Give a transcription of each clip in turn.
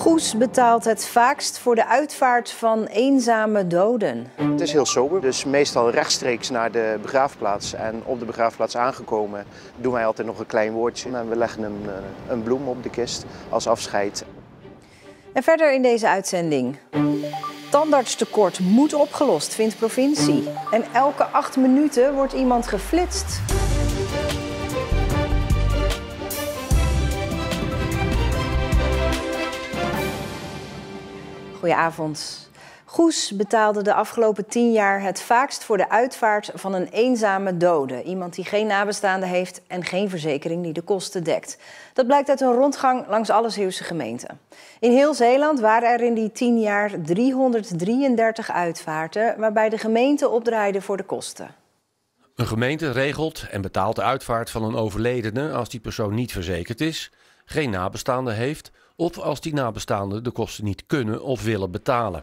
Goes betaalt het vaakst voor de uitvaart van eenzame doden. Het is heel sober, dus meestal rechtstreeks naar de begraafplaats. En op de begraafplaats aangekomen doen wij altijd nog een klein woordje. En we leggen een bloem op de kist als afscheid. En verder in deze uitzending. Tandartstekort moet opgelost, vindt provincie. En elke 8 minuten wordt iemand geflitst. Goedenavond. Goes betaalde de afgelopen 10 jaar het vaakst voor de uitvaart van een eenzame dode. Iemand die geen nabestaanden heeft en geen verzekering die de kosten dekt. Dat blijkt uit een rondgang langs alle Zeeuwse gemeenten. In heel Zeeland waren er in die 10 jaar 333 uitvaarten, waarbij de gemeente opdraaide voor de kosten. Een gemeente regelt en betaalt de uitvaart van een overledene als die persoon niet verzekerd is, geen nabestaanden heeft of als die nabestaanden de kosten niet kunnen of willen betalen.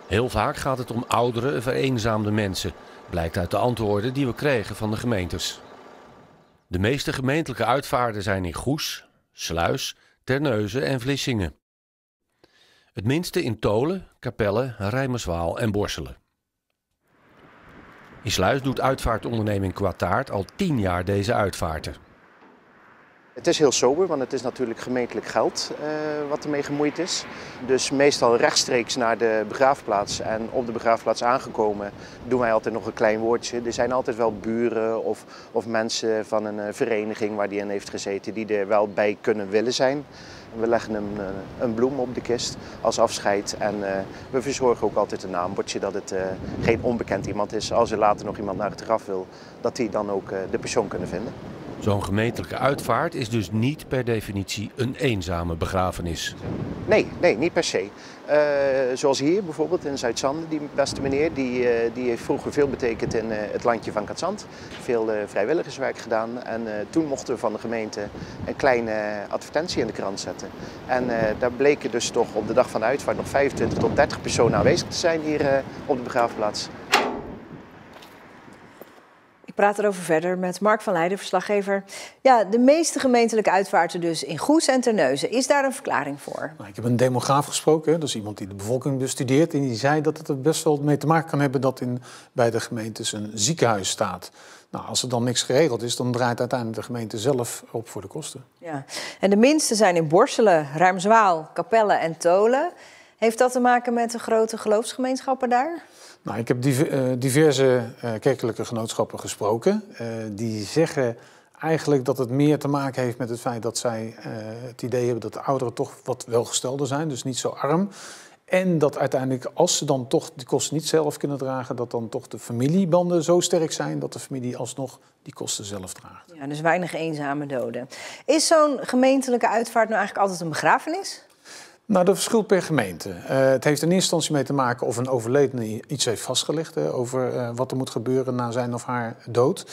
Heel vaak gaat het om oudere en vereenzaamde mensen, blijkt uit de antwoorden die we kregen van de gemeentes. De meeste gemeentelijke uitvaarten zijn in Goes, Sluis, Terneuzen en Vlissingen. Het minste in Tholen, Capelle, Rijmerswaal en Borselen. In Sluis doet uitvaartonderneming Quataart al 10 jaar deze uitvaarten. Het is heel sober, want het is natuurlijk gemeentelijk geld wat ermee gemoeid is. Dus meestal rechtstreeks naar de begraafplaats. En op de begraafplaats aangekomen doen wij altijd nog een klein woordje. Er zijn altijd wel buren of mensen van een vereniging waar die in heeft gezeten die er wel bij kunnen willen zijn. We leggen een bloem op de kist als afscheid en we verzorgen ook altijd een naambordje dat het geen onbekend iemand is. Als er later nog iemand naar het graf wil, dat die dan ook de persoon kunnen vinden. Zo'n gemeentelijke uitvaart is dus niet per definitie een eenzame begrafenis. Nee, niet per se. Zoals hier bijvoorbeeld in Zuid-Zand, die beste meneer, die heeft vroeger veel betekend in het landje van Katzand. Veel vrijwilligerswerk gedaan en toen mochten we van de gemeente een kleine advertentie in de krant zetten. En daar bleken dus toch op de dag van de uitvaart nog 25 tot 30 personen aanwezig te zijn hier op de begraafplaats. Ik praat erover verder met Mark van Leijden, verslaggever. Ja, de meeste gemeentelijke uitvaarten dus in Goes en Terneuzen. Is daar een verklaring voor? Nou, ik heb een demograaf gesproken, dus iemand die de bevolking bestudeert. En die zei dat het er best wel mee te maken kan hebben dat bij de gemeentes een ziekenhuis staat. Nou, als er dan niks geregeld is, dan draait uiteindelijk de gemeente zelf op voor de kosten. Ja. En de minste zijn in Borselen, Rijmerswaal, Capelle en Tholen. Heeft dat te maken met de grote geloofsgemeenschappen daar? Nou, ik heb diverse kerkelijke genootschappen gesproken. Die zeggen eigenlijk dat het meer te maken heeft met het feit dat zij het idee hebben dat de ouderen toch wat welgestelder zijn, dus niet zo arm. En dat uiteindelijk, als ze dan toch de kosten niet zelf kunnen dragen, dat dan toch de familiebanden zo sterk zijn dat de familie alsnog die kosten zelf draagt. Ja, dus weinig eenzame doden. Is zo'n gemeentelijke uitvaart nou eigenlijk altijd een begrafenis? Nou, dat verschilt per gemeente. Het heeft in eerste instantie mee te maken of een overledene iets heeft vastgelegd over wat er moet gebeuren na zijn of haar dood.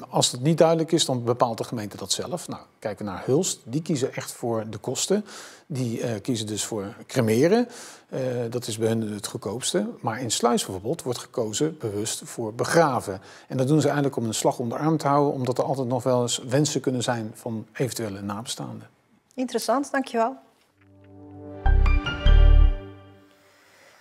Als dat niet duidelijk is, dan bepaalt de gemeente dat zelf. Nou, kijken we naar Hulst, die kiezen echt voor de kosten. Die kiezen dus voor cremeren. Dat is bij hen het goedkoopste. Maar in Sluis bijvoorbeeld wordt gekozen bewust voor begraven. En dat doen ze eigenlijk om een slag om de arm te houden, omdat er altijd nog wel eens wensen kunnen zijn van eventuele nabestaanden. Interessant, dankjewel.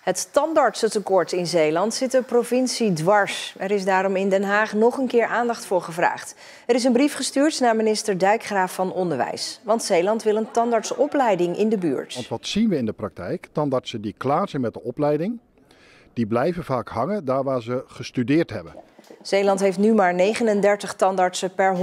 Het tandartsentekort in Zeeland zit de provincie dwars. Er is daarom in Den Haag nog een keer aandacht voor gevraagd. Er is een brief gestuurd naar minister Dijkgraaf van Onderwijs. Want Zeeland wil een tandartsopleiding in de buurt. Want wat zien we in de praktijk? Tandartsen die klaar zijn met de opleiding, die blijven vaak hangen daar waar ze gestudeerd hebben. Zeeland heeft nu maar 39 tandartsen per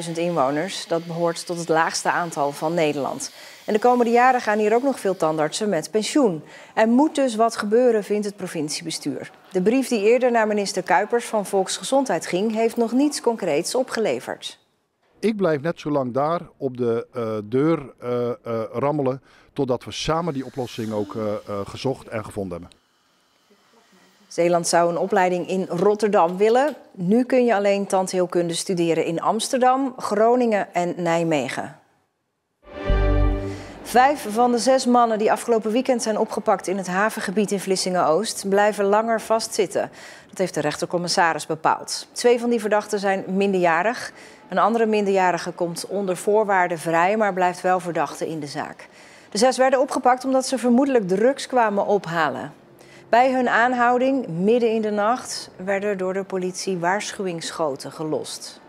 100.000 inwoners. Dat behoort tot het laagste aantal van Nederland. En de komende jaren gaan hier ook nog veel tandartsen met pensioen. Er moet dus wat gebeuren, vindt het provinciebestuur. De brief die eerder naar minister Kuipers van Volksgezondheid ging, heeft nog niets concreets opgeleverd. Ik blijf net zo lang daar op de deur rammelen, totdat we samen die oplossing ook gezocht en gevonden hebben. Zeeland zou een opleiding in Rotterdam willen. Nu kun je alleen tandheelkunde studeren in Amsterdam, Groningen en Nijmegen. 5 van de 6 mannen die afgelopen weekend zijn opgepakt in het havengebied in Vlissingen-Oost blijven langer vastzitten. Dat heeft de rechtercommissaris bepaald. 2 van die verdachten zijn minderjarig. Een andere minderjarige komt onder voorwaarden vrij, maar blijft wel verdachte in de zaak. De 6 werden opgepakt omdat ze vermoedelijk drugs kwamen ophalen. Bij hun aanhouding, midden in de nacht, werden door de politie waarschuwingsschoten gelost.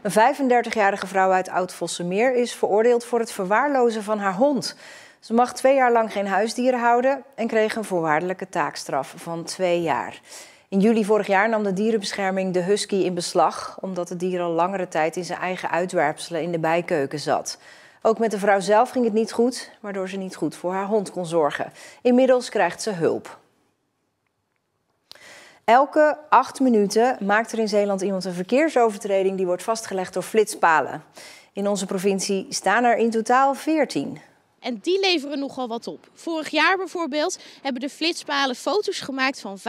Een 35-jarige vrouw uit Oud-Vossemeer is veroordeeld voor het verwaarlozen van haar hond. Ze mag 2 jaar lang geen huisdieren houden en kreeg een voorwaardelijke taakstraf van 2 jaar. In juli vorig jaar nam de dierenbescherming de husky in beslag, omdat het dier al langere tijd in zijn eigen uitwerpselen in de bijkeuken zat. Ook met de vrouw zelf ging het niet goed, waardoor ze niet goed voor haar hond kon zorgen. Inmiddels krijgt ze hulp. Elke 8 minuten maakt er in Zeeland iemand een verkeersovertreding die wordt vastgelegd door flitspalen. In onze provincie staan er in totaal 14. En die leveren nogal wat op. Vorig jaar bijvoorbeeld hebben de flitspalen foto's gemaakt van 65.000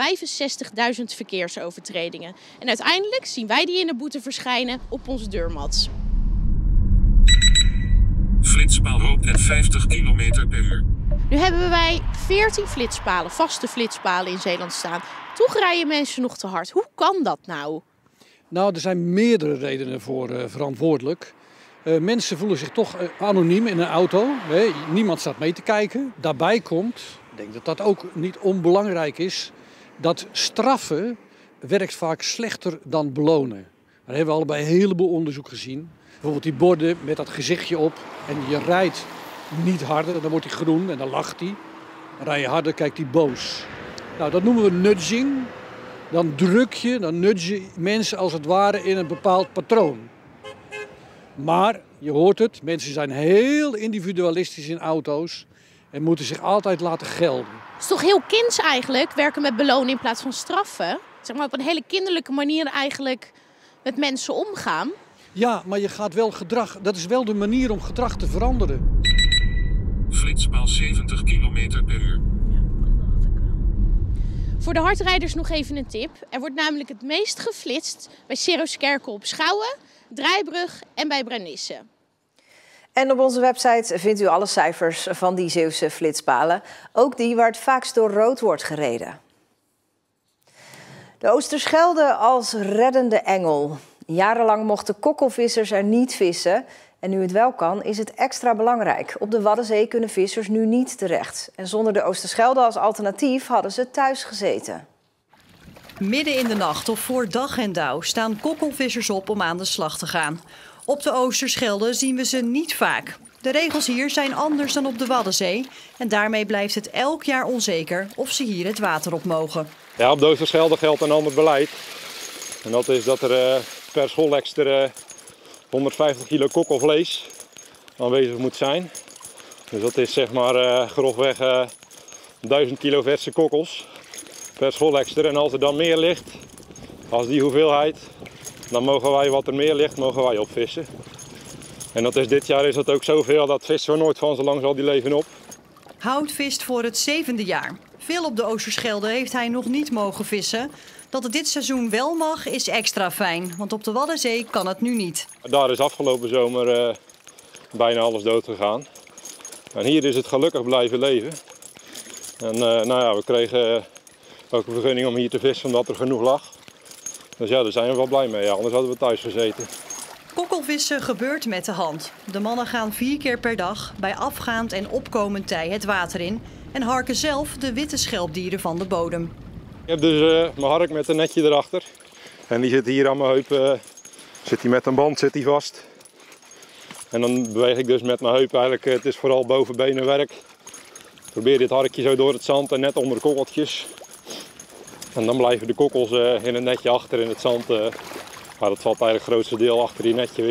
verkeersovertredingen. En uiteindelijk zien wij die in de boete verschijnen op onze deurmat. Flitspaal hoopt en 50 km per uur. Nu hebben wij 14 flitspalen, vaste flitspalen in Zeeland staan. Toch rijden mensen nog te hard. Hoe kan dat nou? Nou, er zijn meerdere redenen voor verantwoordelijk. Mensen voelen zich toch anoniem in een auto. Niemand staat mee te kijken. Daarbij komt, ik denk dat dat ook niet onbelangrijk is, dat straffen werkt vaak slechter dan belonen. Daar hebben we al bij een heleboel onderzoek gezien. Bijvoorbeeld die borden met dat gezichtje op en je rijdt niet harder, dan wordt hij groen en dan lacht hij. Dan rij je harder, kijkt hij boos. Nou, dat noemen we nudging. Dan nudge je mensen als het ware in een bepaald patroon. Maar, je hoort het, mensen zijn heel individualistisch in auto's en moeten zich altijd laten gelden. Het is toch heel kinds eigenlijk, werken met belonen in plaats van straffen? Zeg maar op een hele kinderlijke manier eigenlijk met mensen omgaan. Ja, maar je gaat wel dat is wel de manier om gedrag te veranderen. Flitspaal 70 km per uur. Voor de hardrijders nog even een tip. Er wordt namelijk het meest geflitst bij Seroskerkel op Schouwen, Draaibrug en bij Brennisse. En op onze website vindt u alle cijfers van die Zeeuwse flitspalen. Ook die waar het vaakst door rood wordt gereden. De Oosterschelde als reddende engel. Jarenlang mochten kokkelvissers er niet vissen. En nu het wel kan, is het extra belangrijk. Op de Waddenzee kunnen vissers nu niet terecht. En zonder de Oosterschelde als alternatief hadden ze thuis gezeten. Midden in de nacht of voor dag en dauw staan kokkelvissers op om aan de slag te gaan. Op de Oosterschelde zien we ze niet vaak. De regels hier zijn anders dan op de Waddenzee. En daarmee blijft het elk jaar onzeker of ze hier het water op mogen. Ja, op de Oosterschelde geldt een ander beleid. En dat is dat er per schoolekster 150 kilo kokkelvlees aanwezig moet zijn. Dus dat is zeg maar grofweg 1000 kilo verse kokkels per schoolekster. En als er dan meer ligt, als die hoeveelheid, dan mogen wij wat er meer ligt, mogen wij opvissen. En dat is, dit jaar is dat ook zoveel, dat vissen we nooit van, zo lang zal die leven op. Hout vist voor het 7e jaar. Veel op de Oosterschelde heeft hij nog niet mogen vissen. Dat het dit seizoen wel mag is extra fijn, want op de Waddenzee kan het nu niet. Daar is afgelopen zomer bijna alles dood gegaan. En hier is het gelukkig blijven leven. En nou ja, we kregen ook een vergunning om hier te vissen omdat er genoeg lag. Dus ja, daar zijn we wel blij mee, ja, anders hadden we thuis gezeten. Kokkelvissen gebeurt met de hand. De mannen gaan 4 keer per dag bij afgaand en opkomend tij het water in en harken zelf de witte schelpdieren van de bodem. Ik heb dus mijn hark met een netje erachter. En die zit hier aan mijn heup, zit hij met een band zit hij vast. En dan beweeg ik dus met mijn heup eigenlijk, het is vooral bovenbenenwerk. Ik probeer dit harkje zo door het zand en net onder de kokkeltjes. En dan blijven de kokkels in een netje achter in het zand. Maar dat valt eigenlijk het grootste deel achter die netje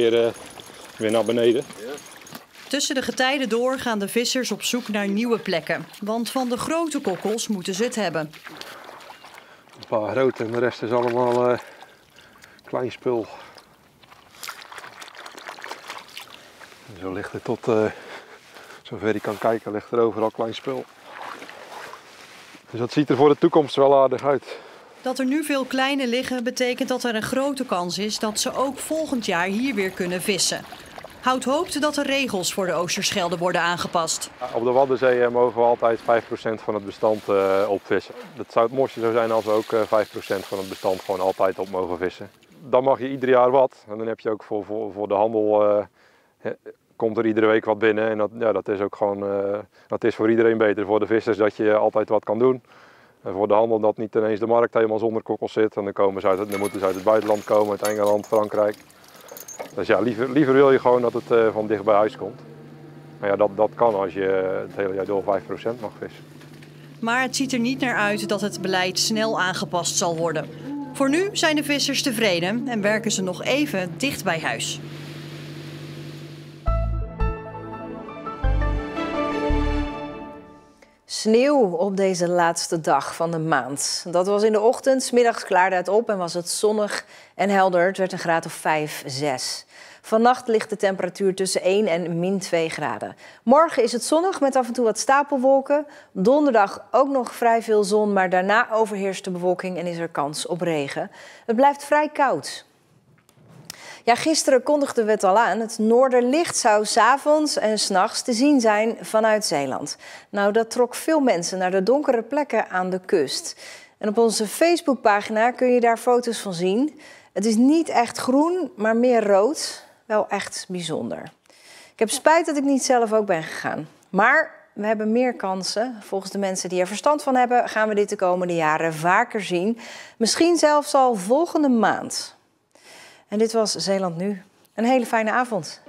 weer naar beneden. Tussen de getijden door gaan de vissers op zoek naar nieuwe plekken. Want van de grote kokkels moeten ze het hebben. Een paar grote en de rest is allemaal klein spul. En zo ligt het tot, zover je kan kijken, ligt er overal klein spul. Dus dat ziet er voor de toekomst wel aardig uit. Dat er nu veel kleine liggen betekent dat er een grote kans is dat ze ook volgend jaar hier weer kunnen vissen. Hout hoopt dat de regels voor de Oosterschelde worden aangepast. Op de Waddenzee mogen we altijd 5% van het bestand opvissen. Het zou het mooiste zo zijn als we ook 5% van het bestand gewoon altijd op mogen vissen. Dan mag je ieder jaar wat. En dan heb je ook voor de handel komt er iedere week wat binnen. En dat is ook gewoon, dat is voor iedereen beter. Voor de vissers dat je altijd wat kan doen. En voor de handel dat niet ineens de markt helemaal zonder kokkels zit. En dan moeten ze uit het buitenland komen, uit Engeland, Frankrijk. Dus ja, liever wil je gewoon dat het van dicht bij huis komt. Maar ja, dat kan als je het hele jaar door 5% mag vissen. Maar het ziet er niet naar uit dat het beleid snel aangepast zal worden. Voor nu zijn de vissers tevreden en werken ze nog even dicht bij huis. Sneeuw op deze laatste dag van de maand. Dat was in de ochtend, 's middags klaarde het op en was het zonnig en helder. Het werd een graad of 5, 6. Vannacht ligt de temperatuur tussen 1 en min 2 graden. Morgen is het zonnig met af en toe wat stapelwolken. Donderdag ook nog vrij veel zon, maar daarna overheerst de bewolking en is er kans op regen. Het blijft vrij koud. Ja, gisteren kondigden we het al aan. Het noorderlicht zou 's avonds en 's nachts te zien zijn vanuit Zeeland. Nou, dat trok veel mensen naar de donkere plekken aan de kust. En op onze Facebookpagina kun je daar foto's van zien. Het is niet echt groen, maar meer rood. Wel echt bijzonder. Ik heb spijt dat ik niet zelf ook ben gegaan. Maar we hebben meer kansen. Volgens de mensen die er verstand van hebben, gaan we dit de komende jaren vaker zien. Misschien zelfs al volgende maand. En dit was Zeeland Nu. Een hele fijne avond.